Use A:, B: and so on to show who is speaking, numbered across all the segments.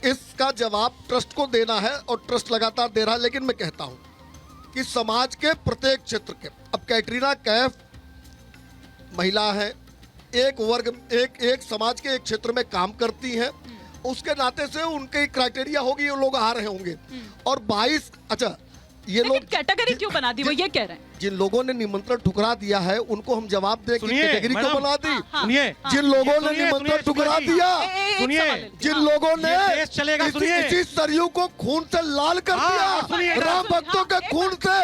A: इसका जवाब ट्रस्ट को देना है और ट्रस्ट लगातार दे रहा है। लेकिन मैं कहता हूं कि समाज के प्रत्येक क्षेत्र के, अब कैटरीना कैफ महिला है, एक वर्ग एक समाज के एक क्षेत्र में काम करती हैं, उसके नाते से उनके क्राइटेरिया होगी, ये लोग आ रहे होंगे। और 22 अच्छा ये लोग
B: कैटेगरी क्यों बना दी, वो ये कह रहे हैं।
A: जिन लोगों ने निमंत्रण ठुकरा दिया है उनको हम जवाब दें कि कैटेगरी क्यों बना दी।
C: सुनिए,
A: जिन लोगों ने निमंत्रण ठुकरा दिया,
C: सुनिए,
A: जिन लोगों ने
C: देश चलेगा,
A: इसी सरयू को खून से लाल कर दिया, राम भक्तों के खून से,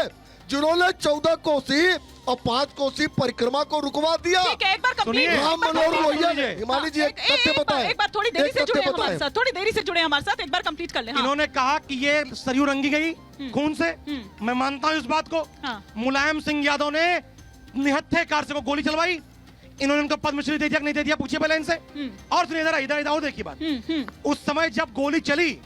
A: जिन्होंने 14 कोसी और 5 कोसी परिक्रमा को रुकवा दिया।
B: एक बार
A: राम मनोहर लोहिया ने, हिमानी जी एक तथ्य बताएं।
B: एक बार थोड़ी देरी से जुड़े हमारे साथ, थोड़ी देरी से जुड़े हमारे साथ, एक बार कंप्लीट कर ले।
C: इन्होंने कहा कि ये सरयू रंगी गई खून से, मैं मानता हूँ इस बात को। मुलायम सिंह यादव ने निहत्थे कार से को गोली चलवाई, इन्होंने उनको पद्मश्री दे दिया नहीं दे दिया, पूछिए पहले इनसे। और सुनिए इधर इधर और देखिए बात, उस समय जब गोली चली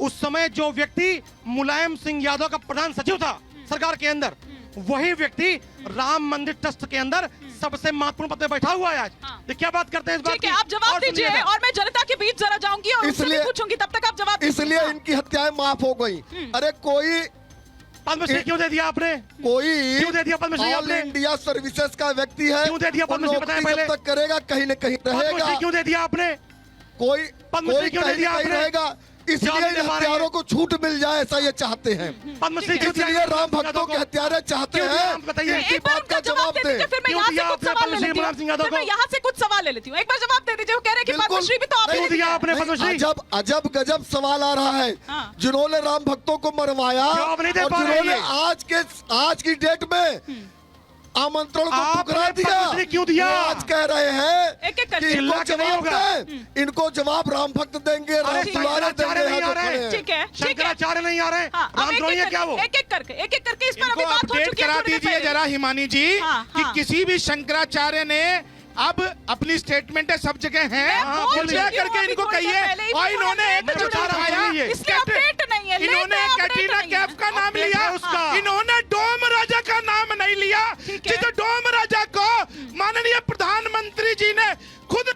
C: उस समय जो व्यक्ति मुलायम सिंह यादव का प्रधान सचिव था सरकार के अंदर, वही व्यक्ति राम मंदिर ट्रस्ट के अंदर सबसे महत्वपूर्ण पद पे बैठा हुआ है आज। तो क्या बात करते हैं इस बात की?
B: आप जवाब दीजिए और मैं जनता के बीच जरा जाऊंगी और उनसे भी पूछूंगी, तब तक आप जवाब।
A: इसलिए इनकी हत्याएं माफ हो गई। अरे कोई
C: पद्मश्री क्यों दे दिया आपने?
A: कोई
C: क्यों दे दिया पद्मश्री
A: ऑल
C: आपने?
A: इंडिया सर्विसेज का व्यक्ति है,
C: क्यों दे दिया पद्मश्री? बताएं पहले।
A: जब तक करेगा कहीं न कहीं रहेगा।
C: पद्मश्री क्यों दे दिया आपने?
A: कोई
C: पद्मश्री क्यों दे दिया आपने?
A: रहेगा, इसलिए हत्यारों को छूट मिल जाए, ऐसा ये चाहते हैं।
C: पद्मश्री
A: इसलिए राम भक्तों के हत्यारे चाहते हैं।
C: बताइए
A: इनकी बात का जवाब दे।
B: फिर मैं यहाँ से कुछ सवाल ले लेती हूँ, मैं यहाँ से कुछ सवाल ले लेती हूँ, एक बार जवाब दे दीजिए। वो कह रहे हैं कि पद्मश्री भी तो आपने
C: दिया, आपने पद्मश्री।
A: अजब गजब सवाल आ रहा है। जिन्होंने राम भक्तों को मरवाया और जिन्होंने आज की डेट में आमंत्रण को ठुकरा दिया,
C: क्यों दिया?
A: आज कह रहे हैं कि
C: चिल्ला के नहीं होगा,
A: इनको जवाब राम भक्त देंगे, राम दुलारे देंगे।
B: ठीक है,
C: शंकराचार्य नहीं आ रहे, रामद्रोही है क्या वो?
B: एक एक करके इस पर अभी बात हो चुकी है।
D: करा दीजिए जरा हिमानी जी कि किसी भी शंकराचार्य ने अब अपनी स्टेटमेंट सब जगह है, कृपया करके इनको कहिए। और इन्होंने एक इन्होंने कैटरीना कैफ का नाम लिया, इन्होंने डोम राजा का नाम नहीं लिया, जिस डोम राजा को माननीय प्रधानमंत्री जी ने खुद।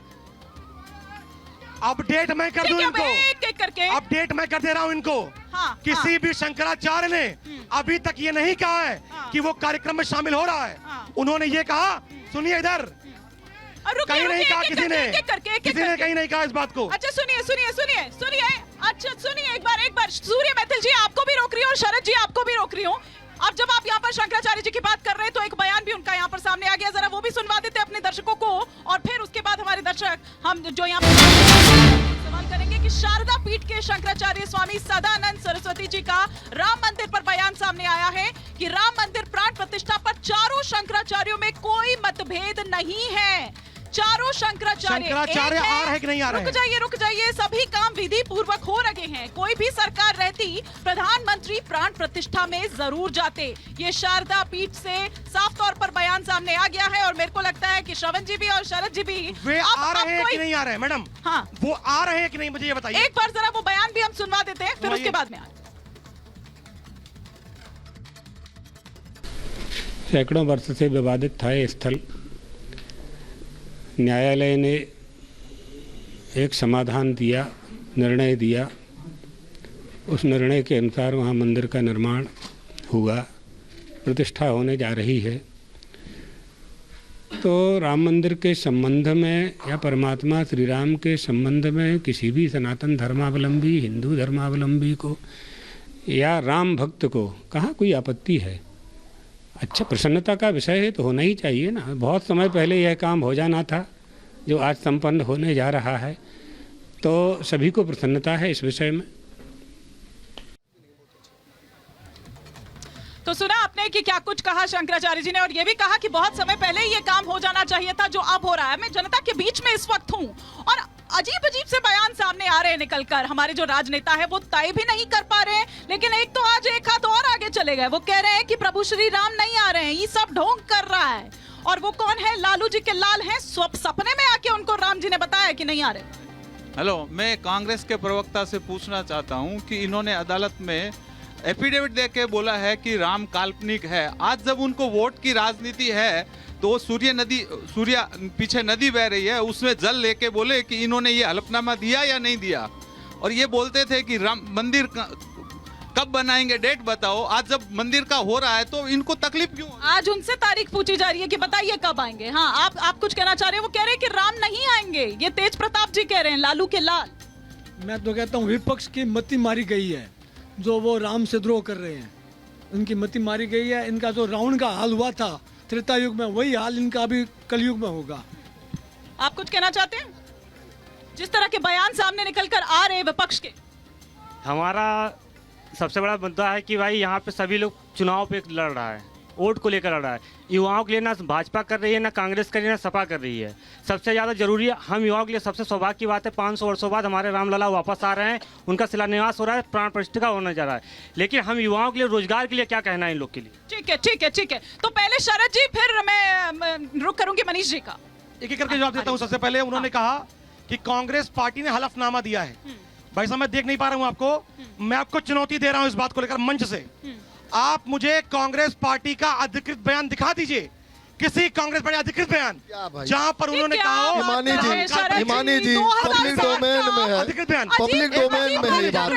C: अपडेट मैं कर दूं इनको,
B: एक करके
C: अपडेट मैं कर दे रहा हूं इनको। किसी भी शंकराचार्य ने अभी तक ये नहीं कहा है कि वो कार्यक्रम में शामिल हो रहा है। उन्होंने ये कहा, सुनिए इधर, कहीं नहीं कहा किसी ने कहीं नहीं कहा इस बात को।
B: अच्छा सुनिए अच्छा सुनिए, एक बार सूर्य मैथिल जी आपको भी रोक रही हूँ और शरद जी आपको भी रोक रही हूँ। अब जब आप यहाँ पर शंकराचार्य जी की बात कर रहे हैं तो एक बयान भी उनका यहाँ पर सामने आ गया, जरा वो भी सुनवा देते अपने दर्शकों को, और फिर उसके बाद हमारे दर्शक हम जो यहाँ पर सवाल करेंगे कि शारदा पीठ के शंकराचार्य स्वामी सदानंद सरस्वती जी का राम मंदिर पर बयान सामने आया है कि राम मंदिर प्राण प्रतिष्ठा पर चारों शंकराचार्यों में कोई मतभेद नहीं है। चारों शंकराचार्य
C: आ रहे कि नहीं आ रहे?
B: रुक जाइए, सभी काम विधि पूर्वक हो रहे हैं। कोई भी सरकार रहती प्रधानमंत्री प्राण प्रतिष्ठा में जरूर जाते। ये शारदा पीठ से साफ तौर पर बयान सामने आ गया है और मेरे को लगता है कि श्रवण जी भी और शरद जी भी
C: वे आ रहे हैं कि नहीं आ रहे हैं? मैडम वो आ रहे हैं कि नहीं, मुझे ये बताइए।
B: एक बार जरा वो बयान भी हम सुनवा देते हैं, फिर उसके बाद में
E: सैकड़ों वर्ष से विवादित था ये स्थल। न्यायालय ने एक समाधान दिया, निर्णय दिया, उस निर्णय के अनुसार वहाँ मंदिर का निर्माण हुआ, प्रतिष्ठा होने जा रही है। तो राम मंदिर के संबंध में या परमात्मा श्री राम के संबंध में किसी भी सनातन धर्मावलंबी, हिंदू धर्मावलंबी को या राम भक्त को कहाँ कोई आपत्ति है। अच्छा, प्रसन्नता का विषय है तो होना ही चाहिए ना। बहुत समय पहले यह काम हो जाना था जो आज संपन्न होने जा रहा है, तो सभी को प्रसन्नता है इस विषय में।
B: तो सुना आपने कि क्या कुछ कहा शंकराचार्य जी ने, और ये भी कहा कि बहुत समय पहले ही ये काम हो जाना चाहिए था जो अब हो रहा है। मैं जनता के बीच में इस वक्त हूँ और अजीब अजीब से बयान सामने आ रहे हैं निकलकर। हमारे जो राजनेता है वो तय भी नहीं कर पा रहे हैं, लेकिन एक तो आज एक हाथ और आगे चले गए। वो कह रहे हैं कि प्रभु श्री राम नहीं आ रहे हैं, ये सब ढोंग कर रहा है। और वो कौन है? लालू जी के लाल हैं, सपने में आके उनको राम जी ने बताया कि नहीं आ रहे।
F: हेलो, मैं कांग्रेस के प्रवक्ता से पूछना चाहता हूं कि इन्होंने अदालत में एफिडेविट देके बोला है कि राम काल्पनिक है। आज जब उनको वोट की राजनीति है तो सूर्य पीछे नदी बह रही है, उसमें जल लेके बोले कि इन्होंने ये हलफनामा दिया या नहीं दिया। और ये बोलते थे कि राम मंदिर कब बनाएंगे, डेट बताओ। आज जब मंदिर का हो रहा है तो इनको तकलीफ क्यों?
B: आज उनसे तारीख पूछी जा रही है कि बताइए कब आएंगे। हाँ, आप कुछ कहना चाह रहे हैं? वो कह रहे हैं कि राम नहीं आएंगे, ये तेज प्रताप जी कह रहे हैं, लालू के लाल।
G: मैं तो कहता हूँ विपक्ष की मति मारी गई है, जो वो राम से द्रोह कर रहे हैं, उनकी मति मारी गई है। इनका जो रावण का हाल हुआ था त्रेता युग में, वही हाल इनका अभी कलयुग में होगा।
B: आप कुछ कहना चाहते हैं? जिस तरह के बयान सामने निकल कर आ रहे हैं विपक्ष के।
H: हमारा सबसे बड़ा मुद्दा है कि भाई यहाँ पे सभी लोग चुनाव पे लड़ रहा है, वोट को लेकर लड़ रहा है। युवाओं के लिए ना भाजपा कर रही है, ना कांग्रेस कर रही है, ना सपा कर रही है। सबसे ज़्यादा जरूरी है, हम युवाओं के लिए सबसे सौभाग्य की बात है, 500 वर्षों बाद हमारे रामलला वापस आ रहे हैं, उनका शिलान्यास हो रहा है, प्राण प्रतिष्ठा होने जा रहा है। लेकिन हम युवाओं के लिए, रोजगार के लिए क्या कहना है इन लोग के लिए?
B: ठीक है, ठीक है, ठीक है। तो पहले शरद जी, फिर मैं रुक करूंगी मनीष जी का।
C: एक एक करके जवाब देता हूँ। सबसे पहले उन्होंने कहा कि कांग्रेस पार्टी ने हलफनामा दिया है। भाई साहब, मैं देख नहीं पा रहा हूँ आपको, मैं आपको चुनौती दे रहा हूँ इस बात को लेकर मंच से। आप मुझे कांग्रेस पार्टी का अधिकृत बयान दिखा दीजिए, किसी कांग्रेस पार्टी अधिकृत बयान जहां पर उन्होंने कहा हो।
A: हिमानी जी पब्लिक डोमेन में है,
C: अधिकृत बयान
A: पब्लिक डोमेन में है ये बात।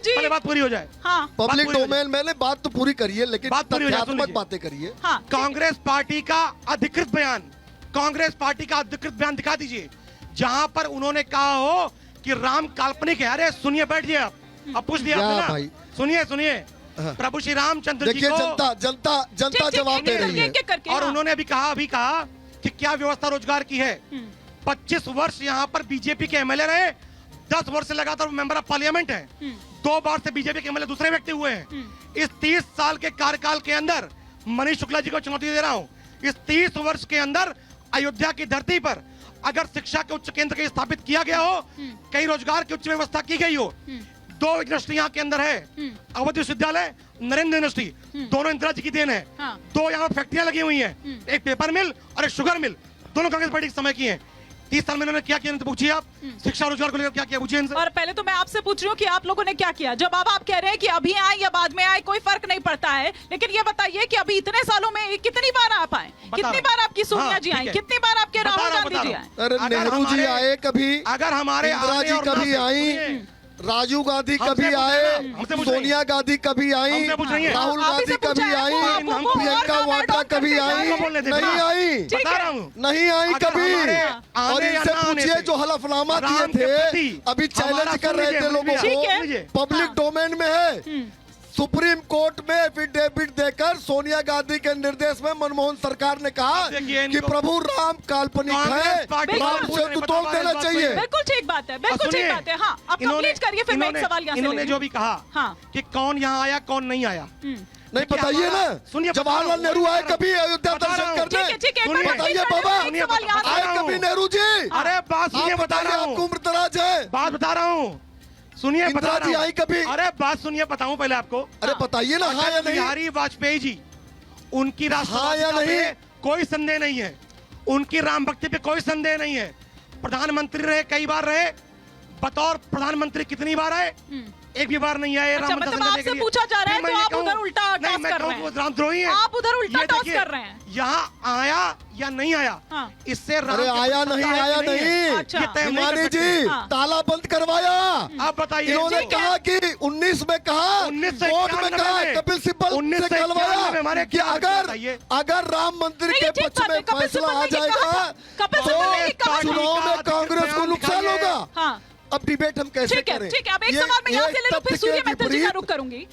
C: पहले बात पूरी हो जाए।
B: हाँ,
A: पब्लिक डोमेन में बात तो पूरी करिए, लेकिन
C: बात पूरी हो जाए, सुन
A: तथ्यात्मक
C: लीजिए।
A: बातें करिए।
B: हाँ,
C: कांग्रेस पार्टी का अधिकृत बयान, कांग्रेस पार्टी का अधिकृत बयान दिखा दीजिए जहां पर उन्होंने कहा हो कि राम काल्पनिक है। अरे सुनिए, बैठिए आप, अब पूछ दिया आपने ना,
A: भाई?
C: सुनिए सुनिए, प्रभु श्री रामचंद्र जी
A: देखिए,
C: को
A: जनता जवाब दे रही है।
C: और उन्होंने अभी कहा कि क्या व्यवस्था रोजगार की है। 25 वर्ष यहाँ पर बीजेपी के एमएलए रहे, 10 वर्ष से लगातार मेंबर ऑफ पार्लियामेंट है, 2 बार से बीजेपी के एमएलए दूसरे व्यक्ति हुए हैं। इस 30 साल के कार्यकाल के अंदर मनीष शुक्ला जी को चुनौती दे रहा हूँ, इस 30 वर्ष के अंदर अयोध्या की धरती पर अगर शिक्षा के उच्च केंद्र के स्थापित किया गया हो, कई रोजगार की उच्च व्यवस्था की गई हो, 2 यूनिवर्सिटी यहाँ के अंदर है, अवध विश्वविद्यालय, नरेंद्र यूनिवर्सिटी, दोनों इंदिरा जी की देन है। 2 यहाँ फैक्ट्रियां लगी हुई हैं, एक पेपर मिल और एक शुगर मिल, दोनों कांग्रेस पार्टी के समय की हैं। 30 साल में इन्होंने क्या किया, पूछिए आप। शिक्षा रोजगार को लेकर क्या किया, पूछिए इनसे।
B: और पहले तो मैं आपसे पूछ रही हूँ कि आप लोगों ने क्या किया। जब आप कह रहे हैं कि अभी आए या बाद में आए कोई फर्क नहीं पड़ता है, लेकिन ये बताइए कि अभी इतने सालों में कितनी बार आप आए, कितनी बार आपकी सोनिया जी आई, कितनी बार आपके राहुल गांधी जी आए?
A: अरे नेहरू जी आए कभी,
C: अगर हमारे
A: इंदिरा जी कभी आई, राजीव गांधी कभी आए, सोनिया गांधी कभी आई, राहुल गांधी कभी आई, प्रियंका वाड्रा कभी आई, नहीं आई, नहीं आई कभी। और इनसे पूछिए जो हलफनामा दिए थे, अभी चैलेंज कर रहे थे लोगों को, पब्लिक डोमेन में है। सुप्रीम कोर्ट में एफिडेविट देकर सोनिया गांधी के निर्देश में मनमोहन सरकार ने कहा कि प्रभु राम काल्पनिक है, राम सेतु तोड़ देना चाहिए।
B: बिल्कुल ठीक बात है, बिल्कुल ठीक बात है। हाँ, आप कंप्लीट करिए, फिर मैं एक सवाल यहाँ से
C: इन्होंने जो भी कहा
B: हाँ,
C: कि कौन यहाँ आया कौन नहीं आया,
A: नहीं बताइए ना।
C: सुनिए,
A: जवाहरलाल नेहरू आए कभी अयोध्या दर्शन करने, बताइए बाबा आए कभी नेहरू जी?
C: अरे बात सुनिए, बता रहा हूँ,
A: आपको उम्र दराज है,
C: बात बता रहा हूँ, सुनिए, बता रहा हूँ।
A: आई कभी?
C: अरे बात सुनिए, बताऊं पहले आपको।
A: अरे बताइए ना, हाँ या नहीं?
C: बिहारी वाजपेयी जी, उनकी
A: हाँ या नहीं?
C: कोई संदेह नहीं है, उनकी राम भक्ति पे कोई संदेह नहीं है। प्रधानमंत्री रहे, कई बार रहे, बतौर प्रधानमंत्री कितनी बार आए, एक भी बार नहीं आए।
B: अच्छा, मतलब आपसे पूछा जा रहा है तो आप उधर उल्टा टॉस कर रहे हैं।
C: रामद्रोही है,
B: आप उधर उल्टा टॉस कर रहे हैं।
C: यहाँ आया या नहीं आया, इससे
A: अरे आया नहीं, आया नहीं, हिमानी जी ताला बंद करवाया।
C: आप बताइए,
A: इन्होंने कहा कि 19 में कहा,
C: 19
A: कोर्ट में कहा, कपिल सिब्बल से कहलवाया कि अगर राम मंदिर के पक्ष में फैसला आ जाएगा तो चुनाव में कांग्रेस को नुकसान होगा। अब डिबेट हम कैसे करें?
B: ठीक है, अब एक सवाल मैं यहाँ से ले लूं, फिर सूर्य मैथल जी का रुख करूंगी।